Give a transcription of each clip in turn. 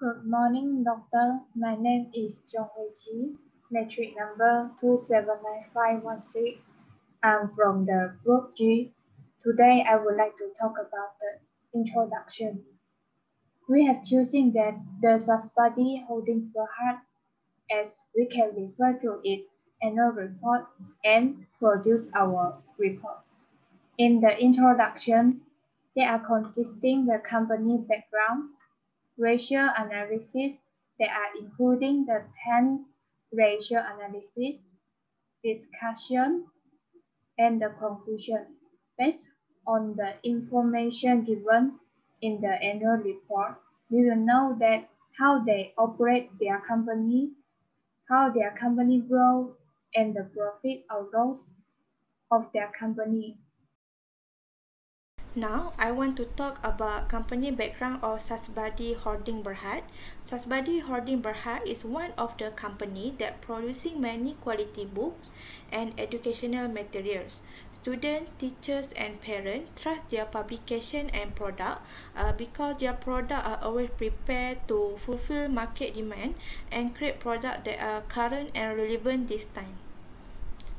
Good morning, doctor. My name is Jong Wei-Chi, metric number 279516. I'm from the group G. Today, I would like to talk about the introduction. We have chosen that the Sasbadi Holdings Berhad, as we can refer to its annual report and produce our report. In the introduction, they are consisting the company backgrounds, ratio analysis, they are including the 10 ratio analysis, discussion, and the conclusion. Based on the information given in the annual report, we will know that how they operate their company, how their company grow, and the profit or loss of their company. Now, I want to talk about company background of Sasbadi Holding Berhad. Sasbadi Holding Berhad is one of the company that producing many quality books and educational materials. Students, teachers, and parents trust their publication and product because their product are always prepared to fulfill market demand and create products that are current and relevant this time.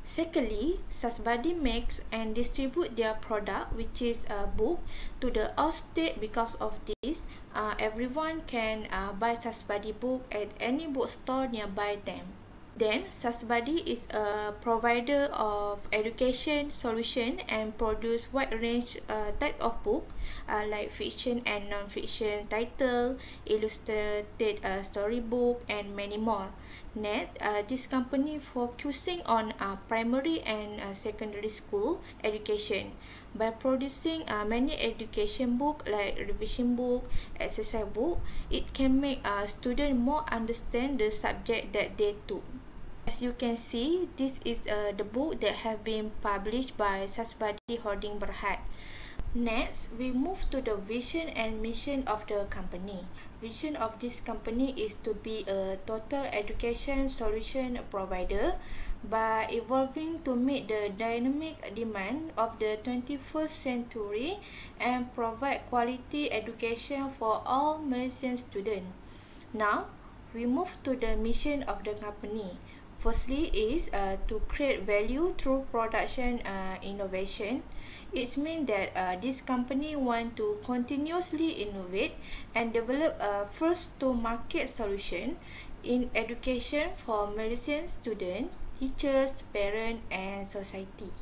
Secondly, Sasbadi makes and distribute their product, which is a book, to the outstate. Because of this, everyone can buy Sasbadi book at any bookstore nearby them. Then, Sasbadi is a provider of education solution and produce wide range type of book like fiction and non-fiction title, illustrated storybook, and many more. This company focusing on primary and secondary school education by producing many education book like revision book, exercise book. It can make students more understand the subject that they took. As you can see, this is the book that have been published by Sasbadi Holding Berhad. Next, we move to the vision and mission of the company. Vision of this company is to be a total education solution provider by evolving to meet the dynamic demand of the 21st century and provide quality education for all Malaysian students. Now, we move to the mission of the company. Firstly is to create value through production innovation. It means that this company want to continuously innovate and develop a first-to-market solution in education for Malaysian students, teachers, parents, and society.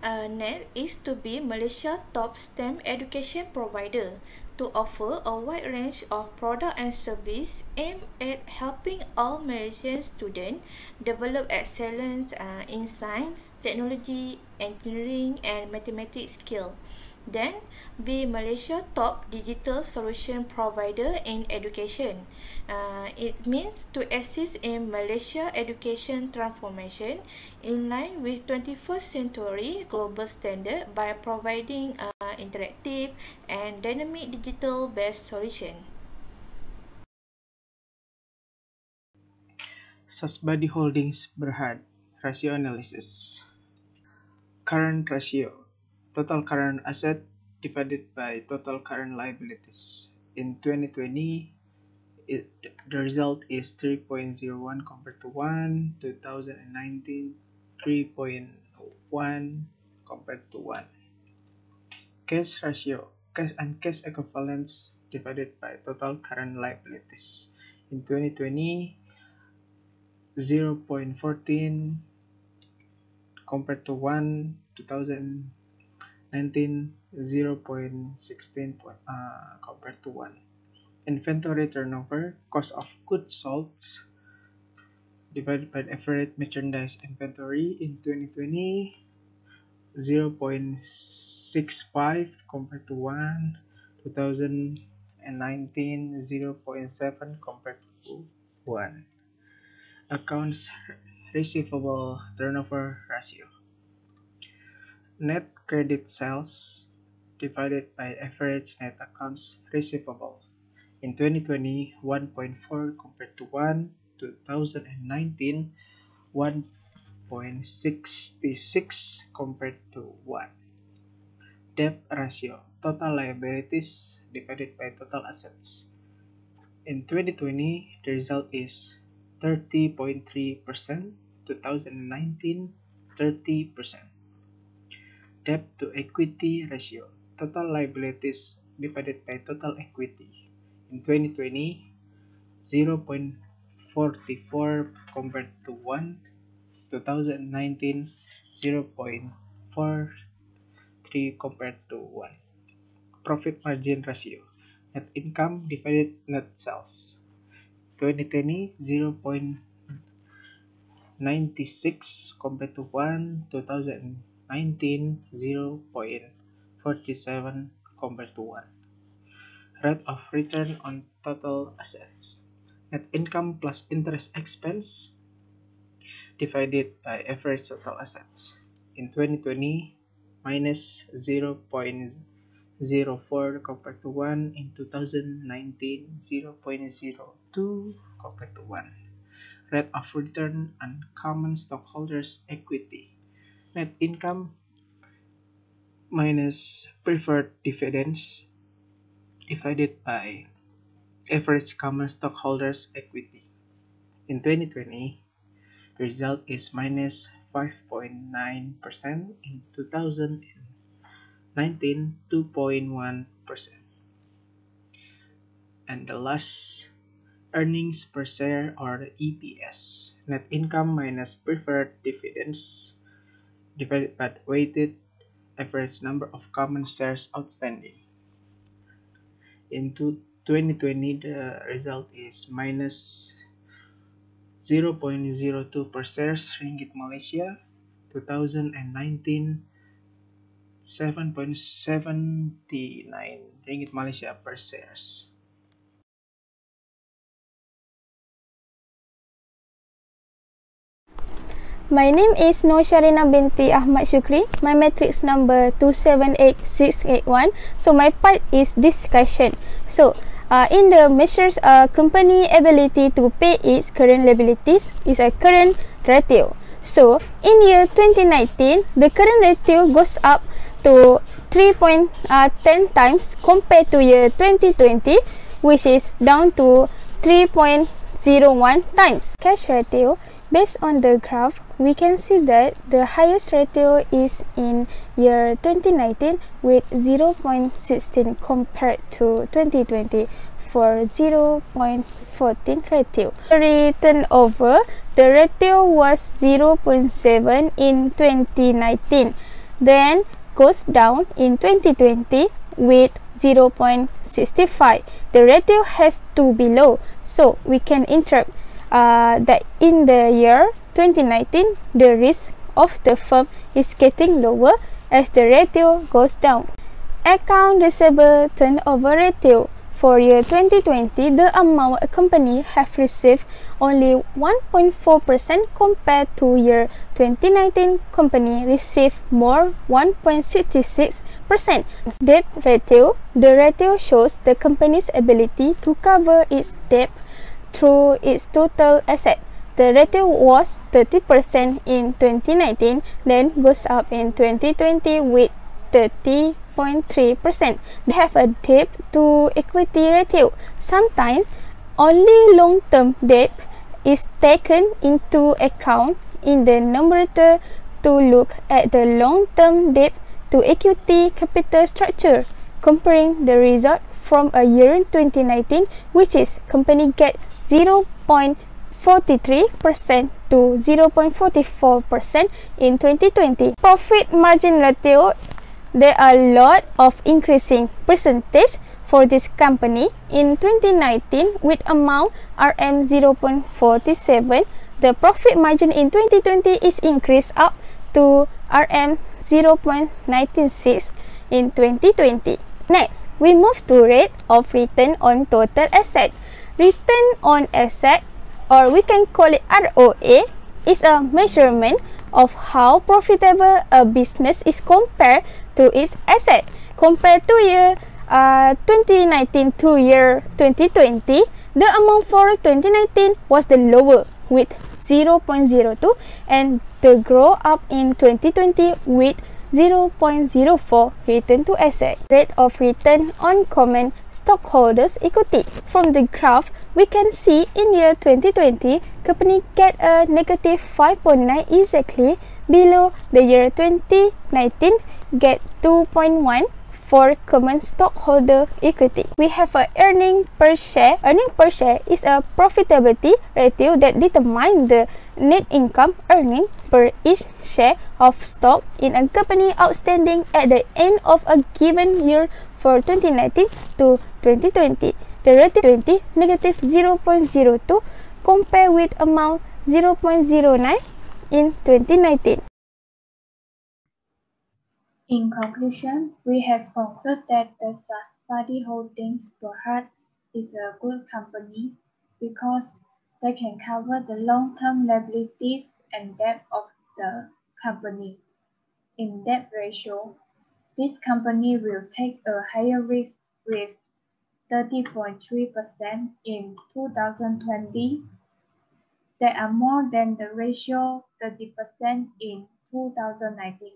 Next is to be Malaysia top STEM education provider to offer a wide range of product and service aimed at helping all Malaysian students develop excellence in science, technology, engineering, and mathematics skill. Then, be Malaysia top digital solution provider in education. It means to assist in Malaysia education transformation in line with 21st century global standard by providing interactive and dynamic digital based solution. Sasbadi Holdings Berhad Ratio Analysis. Current ratio. Total current asset divided by total current liabilities. In 2020, the result is 3.01 compared to 1. 2019, 3.1 compared to 1. Cash ratio. Cash and cash equivalents divided by total current liabilities. In 2020, 0.14 compared to 1. 2019, 0.16 compared to 1. Inventory turnover, cost of goods sold divided by average merchandise inventory in 2020, 0.65 compared to 1. 2019, 0.7 compared to 1. Accounts receivable turnover ratio. Net credit sales divided by average net accounts receivable. In 2020, 1.4 compared to 1. 2019, 1.66 compared to 1. Debt ratio. Total liabilities divided by total assets. In 2020, the result is 30.3%, 2019, 30%. Debt to equity ratio, total liabilities divided by total equity. In 2020, 0.44 compared to 1, 2019, 0.43 compared to 1. Profit margin ratio, net income divided net sales. 2020, 0.96 compared to 1, 2019, 0.47 compared to 1. Rate of return on total assets, net income plus interest expense divided by average total assets. In 2020, minus 0.04 compared to 1. In 2019, 0.02 compared to 1. Rate of return on common stockholders' equity, net income minus preferred dividends divided by average common stockholders' equity. In 2020, the result is minus 5.9%. In 2019, 2.1%. And the last, earnings per share or EPS, net income minus preferred dividends divided by weighted average number of common shares outstanding. In 2020, the result is minus 0.02 per share Ringgit Malaysia. 2019, 7.79 Ringgit Malaysia per shares. My name is Nur Sharina binti Ahmad Shukri. My matrix number 278681. So my part is discussion. So in the measures company ability to pay its current liabilities is a current ratio. So in year 2019, the current ratio goes up to 3.10 times compared to year 2020, which is down to 3.01 times. Cash ratio, based on the graph, we can see that the highest ratio is in year 2019 with 0.16 compared to 2020 for 0.14 ratio. Turnover, the ratio was 0.7 in 2019, then goes down in 2020 with 0.65. The ratio has to be low, so we can interpret that in the year 2019, the risk of the firm is getting lower as the ratio goes down. Account receivable turnover ratio. For year 2020, the amount a company have received only 1.4% compared to year 2019 company received more 1.66%. Debt ratio. The ratio shows the company's ability to cover its debt through its total asset. The ratio was 30% in 2019, then goes up in 2020 with 30.3%. They have a debt to equity ratio. Sometimes only long-term debt is taken into account in the numerator to look at the long-term debt to equity capital structure, comparing the result from a year 2019, which is company get 0.43% to 0.44% in 2020. Profit margin ratios. There are a lot of increasing percentage for this company. In 2019, with amount RM 0.47, the profit margin in 2020 is increased up to RM 0.96 in 2020. Next, we move to rate of return on total asset. Return on asset, or we can call it ROA, is a measurement of how profitable a business is compared to its asset. Compared to year 2019 to year 2020, the amount for 2019 was the lower with 0.02 and the grow up in 2020 with 0.04 return to asset. Rate of return on common stockholders' equity. From the graph, we can see in year 2020, company get a negative 5.9 exactly below the year 2019 get 2.1 for common stockholder equity. We have a earning per share. Earning per share is a profitability ratio that determines the net income earning per each share of stock in a company outstanding at the end of a given year for 2019 to 2020. The rating 20 negative 0.02 compared with amount 0.09 in 2019. In conclusion, we have concluded that the Sasvadi Holdings Berhad is a good company because they can cover the long-term liabilities and debt of the company. In debt ratio, this company will take a higher risk with 30.3% in 2020. They are more than the ratio 30% in 2019.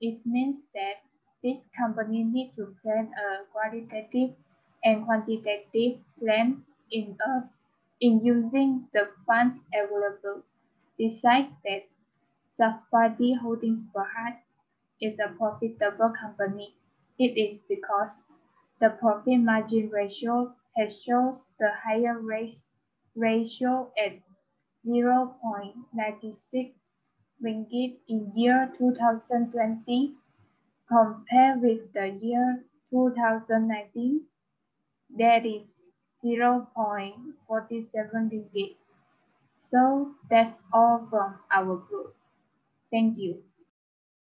It means that this company needs to plan a qualitative and quantitative plan in using the funds available. Besides that, Sasvadi Holdings Berhad is a profitable company. It is because the profit margin ratio has shown the higher ratio at 0.96 ringgit in year 2020 compared with the year 2019, that is 0.47 ringgit. So that's all from our group. Thank you.